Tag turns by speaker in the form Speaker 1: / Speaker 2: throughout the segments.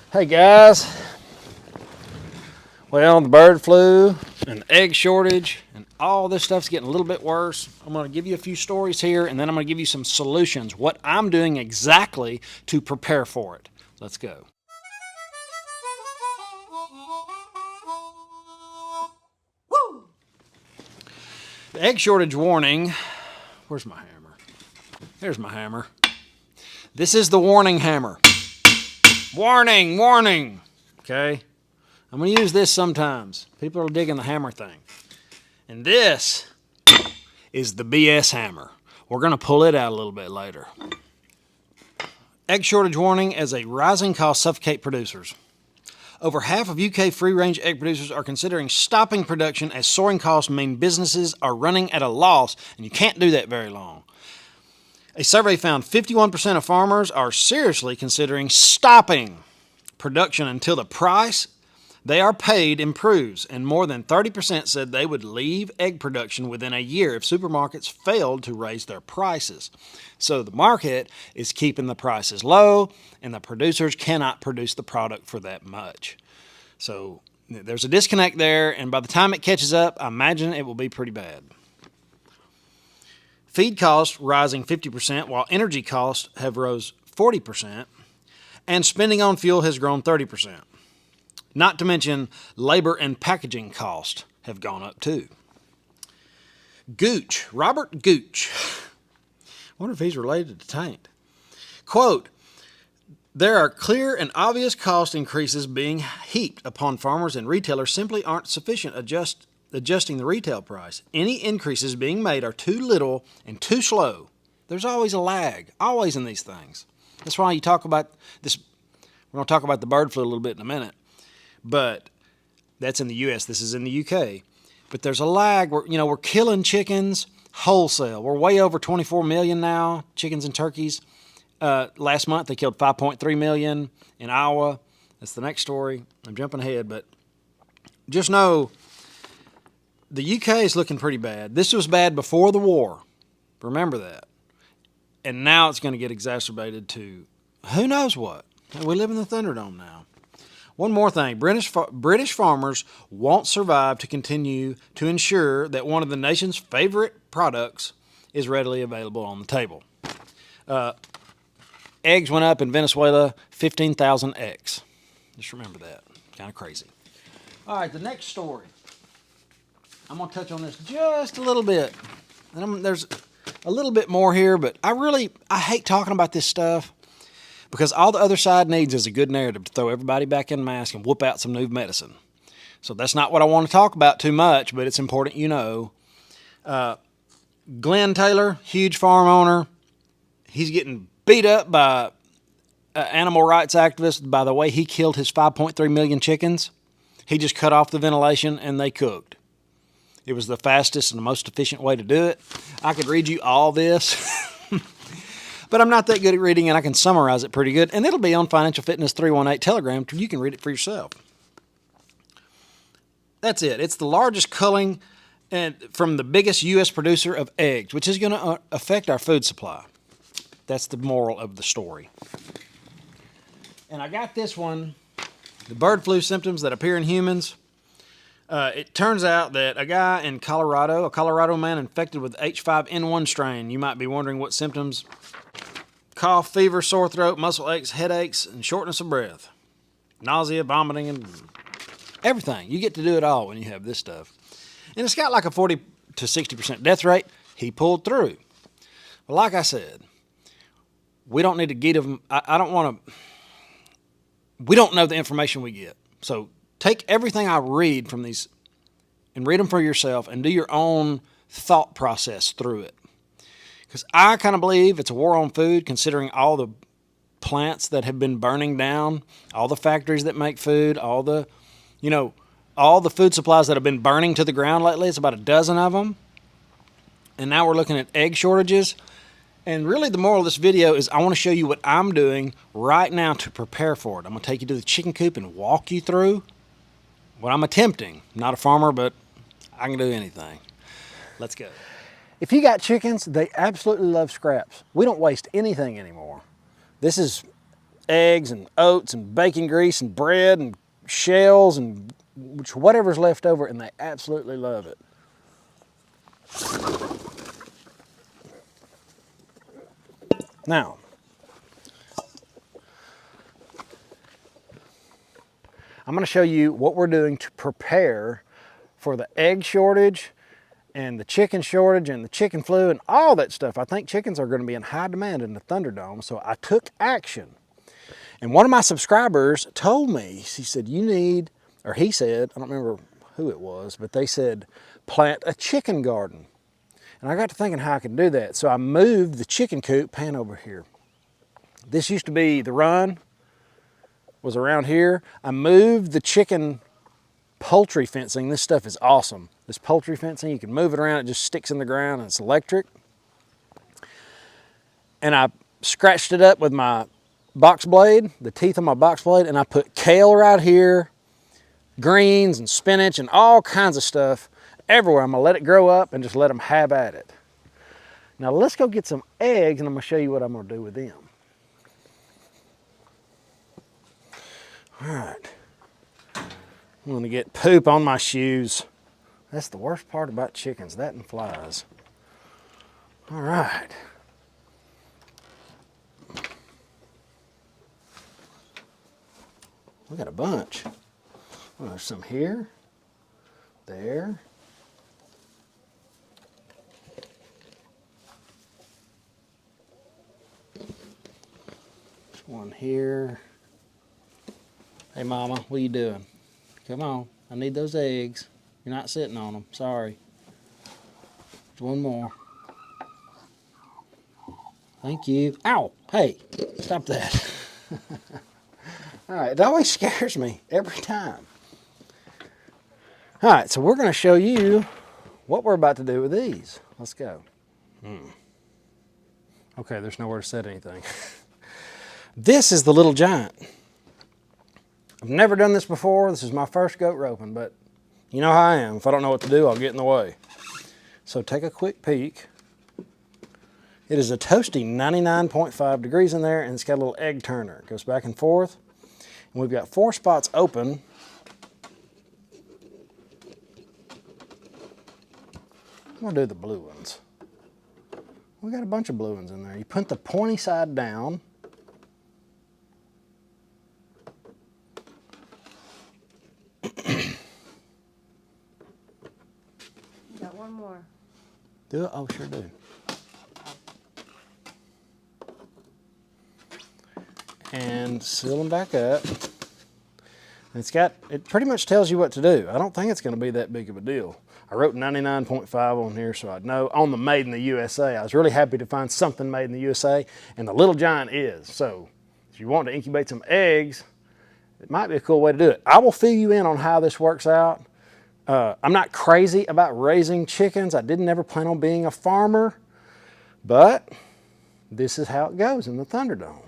Speaker 1: Hey guys, well, the bird flu and the egg shortage and all this stuff's getting a little bit worse. I'm going to give you a few stories here and then I'm going to give you some solutions, what I'm doing exactly to prepare for it. Let's go. The egg shortage warning. Where's my hammer? There's my hammer. This is the warning hammer. Warning, warning. Okay? I'm going to use this sometimes. People are digging the hammer thing. And this is the BS hammer. We're going to pull it out a little bit later. Egg shortage warning as a rising cost suffocate producers. Over half of UK free-range egg producers are considering stopping production as soaring costs mean businesses are running at a loss, and you can't do that very long. A survey found 51% of farmers are seriously considering stopping production until the price they are paid improves, and more than 30% said they would leave egg production within a year if supermarkets failed to raise their prices. So the market is keeping the prices low, and the producers cannot produce the product for that much. So there's a disconnect there, and by the time it catches up, I imagine it will be pretty bad. Feed costs rising 50%, while energy costs have rose 40%, and spending on fuel has grown 30%. Not to mention labor and packaging costs have gone up too. Gooch, Robert Gooch. I wonder if he's related to Taint. Quote, there are clear and obvious cost increases being heaped upon farmers, and retailers simply aren't sufficient adjusting the retail price. Any increases being made are too little and too slow. There's always a lag, always in these things. That's why you talk about this. We're going to talk about the bird flu a little bit in a minute. But that's in the U.S. This is in the U.K. But there's a lag. We're killing chickens wholesale. We're way over 24 million now, chickens and turkeys. Last month, they killed 5.3 million in Iowa. That's the next story. I'm jumping ahead, but just know the U.K. is looking pretty bad. This was bad before the war. Remember that. And now it's going to get exacerbated to who knows what. We live in the Thunderdome now. One more thing, British farmers won't survive to continue to ensure that one of the nation's favorite products is readily available on the table. Eggs went up in Venezuela 15,000x. Just remember that. Kind of crazy. All right, the next story. I'm going to touch on this just a little bit. And there's a little bit more here, but I hate talking about this stuff. Because all the other side needs is a good narrative to throw everybody back in mask and whoop out some new medicine. So that's not what I want to talk about too much, but it's important you know. Glenn Taylor, huge farm owner, he's getting beat up by animal rights activists by the way he killed his 5.3 million chickens. He just cut off the ventilation and they cooked. It was the fastest and the most efficient way to do it. I could read you all this. But I'm not that good at reading, and I can summarize it pretty good. And it'll be on Financial Fitness 318 Telegram. You can read it for yourself. That's it. It's the largest culling from the biggest U.S. producer of eggs, which is going to affect our food supply. That's the moral of the story. And I got this one, the bird flu symptoms that appear in humans. It turns out that a guy in Colorado, a Colorado man infected with H5N1 strain, you might be wondering what symptoms: cough, fever, sore throat, muscle aches, headaches, and shortness of breath. Nausea, vomiting, and everything. You get to do it all when you have this stuff. And it's got like a 40 to 60% death rate. He pulled through. But like I said, we don't need to get them. I don't want to. We don't know the information we get. So take everything I read from these and read them for yourself and do your own thought process through it. Because I kind of believe it's a war on food, considering all the plants that have been burning down, all the factories that make food, all the food supplies that have been burning to the ground lately. It's about a dozen of them. And now we're looking at egg shortages. And really the moral of this video is I want to show you what I'm doing right now to prepare for it. I'm going to take you to the chicken coop and walk you through what I'm attempting. I'm not a farmer, but I can do anything. Let's go. If you got chickens, they absolutely love scraps. We don't waste anything anymore. This is eggs and oats and bacon grease and bread and shells and whatever's left over, and they absolutely love it. Now, I'm going to show you what we're doing to prepare for the egg shortage and the chicken shortage and the chicken flu and all that stuff. I think chickens are going to be in high demand in the Thunderdome, so I took action. And one of my subscribers told me, he said, you need, or he said, I don't remember who it was, but they said, plant a chicken garden. And I got to thinking how I could do that. So I moved the chicken coop, pan over here. This used to be the run, was around here. I moved the chicken poultry fencing. This stuff is awesome. This poultry fencing, you can move it around, it just sticks in the ground and it's electric. And I scratched it up with my box blade, the teeth of my box blade, and I put kale right here, greens and spinach and all kinds of stuff everywhere. I'm gonna let it grow up and just let them have at it. Now let's go get some eggs and I'm gonna show you what I'm gonna do with them. All right. I'm gonna get poop on my shoes. That's the worst part about chickens, that and flies. All right. We got a bunch. Well, there's some here, there. There's one here. Hey mama, what are you doing? Come on, I need those eggs. You're not sitting on them, sorry. There's one more. Thank you. Ow, hey, stop that. All right, it always scares me every time. All right, so we're gonna show you what we're about to do with these. Let's go. Okay, there's nowhere to set anything. This is the Little Giant. I've never done this before. This is my first goat roping, but you know how I am. If I don't know what to do, I'll get in the way. So take a quick peek. It is a toasty 99.5 degrees in there, and it's got a little egg turner. It goes back and forth. And we've got 4 spots open. I'm gonna do the blue ones. We got a bunch of blue ones in there. You put the pointy side down.
Speaker 2: Got one more.
Speaker 1: Do it? Oh, sure do. And seal them back up. And it pretty much tells you what to do. I don't think it's going to be that big of a deal. I wrote 99.5 on here so I'd know. On the Made in the USA. I was really happy to find something made in the USA, and the Little Giant is. So if you want to incubate some eggs, it might be a cool way to do it. I will fill you in on how this works out. I'm not crazy about raising chickens. I didn't ever plan on being a farmer, but this is how it goes in the Thunderdome.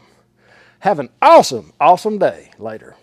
Speaker 1: Have an awesome, awesome day later.